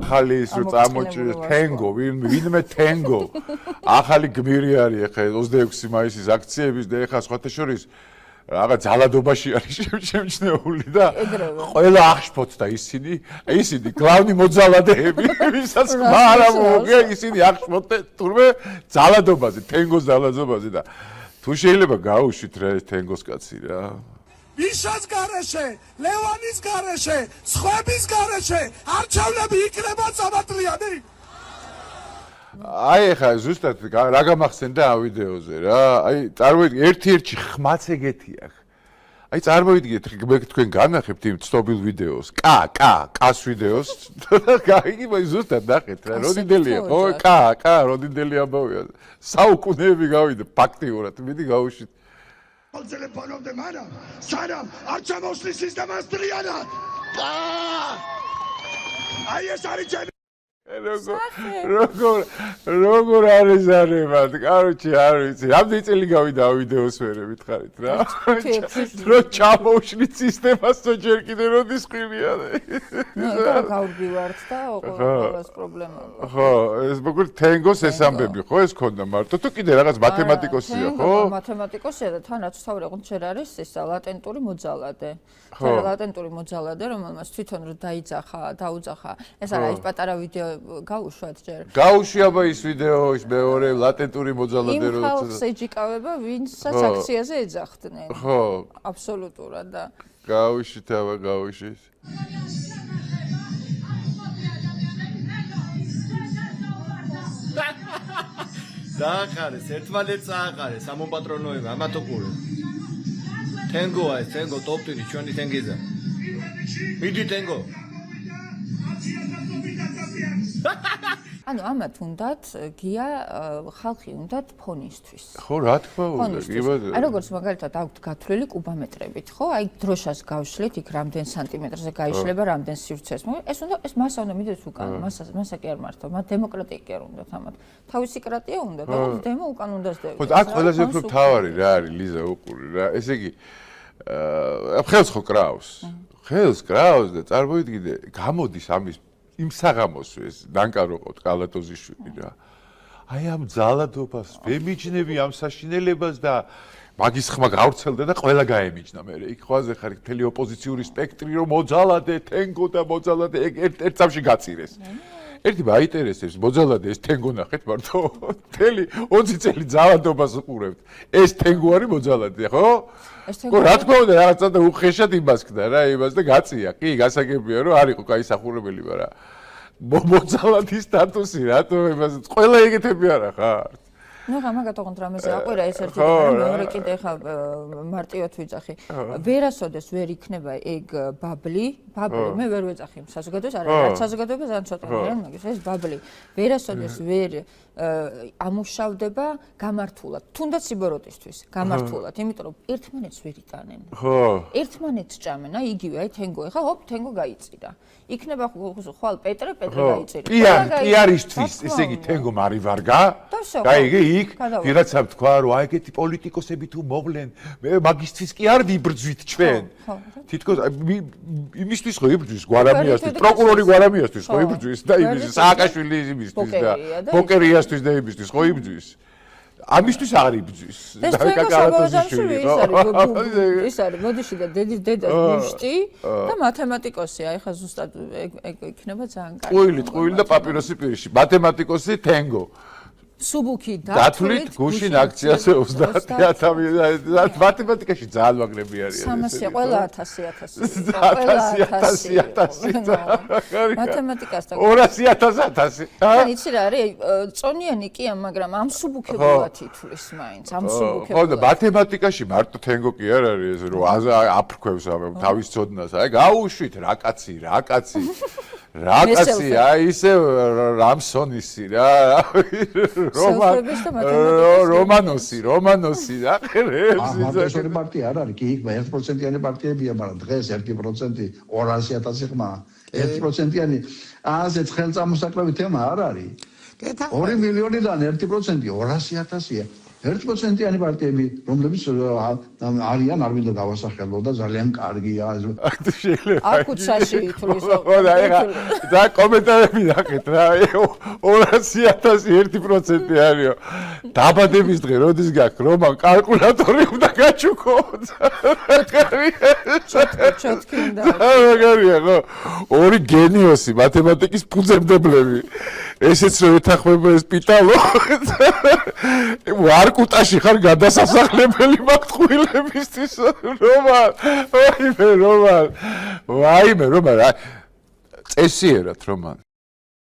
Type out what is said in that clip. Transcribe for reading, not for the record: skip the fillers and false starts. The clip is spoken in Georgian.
ახალი ის რო წამოჭრეს თენგო, ვინმე თენგო. ახალი გმირი არის ახლა 26 მაისის აქციების და ახლა სხვათა შორის რაღაც ძალადობაში არის შემჩნეული და ყველა აღშფოთს და ისინი გლავნი მოძალადეები, ვისაც ხმა არ მოუღია, ისინი აღშფოთდნენ თურმე ძალადობაზე, თენგოს ძალადობაზე და თუ შეიძლება გაუშვით რა ეს თენგოს კაცი რა. ისას გარეშე, ლევანის გარეშე, სხვების გარეშე, არჩევნები იქნება წამატლიანი. აი ხა ზუსტად რა გამახსენდა ამ ვიდეოზე რა. აი წარმოიდგინე ერთ-ერთი ხმაც ეგეთია. აი წარმოიდგინეთ თქვენ განახებთ იმ ცნობილ ვიდეოს. კას ვიდეოს. გაიგე ზუსტად ნახეთ რა. როდინდელია ხო? კა როდინდელი ამბავია. საუკუნეები გავიდა ფაქტიურად. მიდი გავუშვით. ტელეფონამდე მაგრამ სანამ არ ჩამოსulis სისტემას ტრიანად. აი ეს არის ჩემი როგორ არის არემად, კაროჩი არ ვიცი, რამდენი წელი გავიდა ამ ვიდეოს მერე მითხარით რა. რო ჩამოუშვით სისტემას ჯერ კიდე როდის ყირია. ნუ გავგივართ და ყოველას პრობლემაა. ხო, ეს მოგვი თენგოს ეს ამბები ხო ეს ქონდა მარტო თუ კიდე რაღაც მათემატიკოსია ხო? მათემატიკოსია და თან რაც თავი რაღაც ჯერ არის ისა ლატენტური მოძალადე. ლატენტური მოძალადე, რომელმაც თვითონ რო დაუძახა. ეს არა ის პატარა ვიდეო გაუშვათ ჯერ. გაუშვი აბა ის ვიდეო ის მეორე ლატენტური მოძალადე რო ხალხს ეჯიკავება ვინცაც აქციაზე ეძახდნენ. ხო. აბსოლუტურად და გაუშვით აბა გაუშვით. დაახარეს ერთმანეთს აახარეს ამონპატრონოება ამათოყურე. თენგოა ეს თენგო ტოპ-ტირი ჩვენი თენგიზა. მიდი თენგო. ანუ ამათ უნდათ გია ხალხი უნდათ ფონისთვის. ხო, რა თქმა უნდა, კი ბატონო. აი როგორც მაგალითად აქვთ გათვლილი კუბომეტრებით, ხო? აი დროშას გავშლით, იქ რამდენ სანტიმეტრზე გაიშლება, რამდენ სივრცეს. ეს მასა უნდა მიდეს უკან, მასა კი არ მართლა, მათ დემოკრატია კი არ უნდათ ამათ. თავისი კრატია უნდა და დემო უკან უნდა სდევდეს. ხო, აქ ყველაზე უფრო მთავარი რა არის ლიზა უყური რა. ესე იგი ხელს ხო კრავს. ხელს კრავს და წარმოიდგინე, გამოდის ამის იმ საღამოს ეს დანკაროყოთ კალატოზიშვილი რა. აი ამ ძალადობას ვემიჯნები ამ საშინელებას და მაგის ხმა გავრცელდა და ყველა გაემიჯნა მე. იქ ხვაზე ხარ მთელი ოპოზიციური სპექტრი რომ მოძალადე, თენგო და მოძალადე ერთ წამში გაწირეს. ერთი მაინტერესებს მოძალადე ეს თენგო ნახეთ მარტო მთელი 20 წელი ძალადობას უყურებთ. ეს თენგო არის მოძალადე, ხო? ხო, რა თქმა უნდა, რაღაცა და უხეშად იმასკდა რა, იმას და გაწია. კი, გასაგებია რომ არ იყო გაისახურებელი, მაგრამ მოძალადის სტატუსი რატო იმას ყველა ეგეთები არა ხარ? ნუ გამაგატო რამეზე აყვირა ეს ერთი მეორე კიდე ხა მარტივად ვიძახი. ვერასოდეს ვერ იქნება ეგ ბაბლი, მე ვერ ვეძახი საზოგადოებას, არა, საზოგადოებას ან ცოტა რა, მაგის ეს ბაბლი. ვერასოდეს ვერ ამუშავდება გამართულად, თუნდაც სიბოროტისთვის, გამართულად, იმიტომ რომ ერთმანეთს ვერ იტანენ. ხო. ერთმანეთს ჭამენ, აი იგივე, აი თენგო, ეხლა ჰოპ, თენგო გაიწირა. იქნება ხვალ პეტრე გაიწირა. პიარისთვის, ესე იგი თენგო მარი ვარგა. გაიგე იქ ვიღაცამ თქვა რომ აი ეგეთი პოლიტიკოსები თუ მოვლენ, მე მაგისთვის კი არ ვიბრძვით ჩვენ. თითქოს იმისთვის ხო იბრძვის გვარამიასთვის, პროკურორი გვარამიასთვის ხო იბრძვის და იმის სააკაშვილი იმისთვის და ბოკერიასთვის და იმისთვის ხო იბრძვის. ამისთვის არ იბრძვის. და კაკალატოზიშვილი ის არის მოდიში და დედას ბუშტი და მათემატიკოსი, აი ხა ზუსტად ეგ იქნება ძალიან კარგი. ტყუილი და პაპიროსი პირში, მათემატიკოსი თენგო. სუბუქი დათვლით გუშინ აქციაზე 30,000 მათემატიკაში ძალიან მაგრები არის. 300 ყველა 1000. მათემატიკასთან 200,000. ან იცი რა არის, წონიანი კი ამ, მაგრამ ამ სუბუქებულად ითვლის მაინც, ამ სუბუქებულად. ხო და მათემატიკაში მარტო თენგო კი არ არის, რომ აფრქვევს თავის ცოდნას. აი გაუშვით რა კაცი. აი ისე რამსონისი რა. რომანოსი რა ხერებს ამასორი პარტია არ არის კი იქ 1%-იანი პარტიებია მაგრამ დღეს 1% 200,000 ხმა 1%-იანი ასეთ ხელწამოსაკლები თემა არ არის 2 მილიონიდან 1% 200,000-ია 1%-იანი პარტიები, რომლებიც არიან, არ მინდა დავასახელო და ძალიან კარგია. აკუცაში თulis. და კომენტარები ნახეთ რა, 200,000 1%-იანიო. დაბადების დღე როდის გაქვს, რომან კალკულატორი უნდა გაჩუქო. ჩოთქინდა. მაგარია ხო? ორი გენიოსი მათემატიკის ფუძემდებლები. ესეც რო ეთანხმება ეს პიტალო. ვარკუტაში ხარ გადასასახლებელი მათყვილებისთვის რომან. ვაიმე რომან. წესიერად რომან.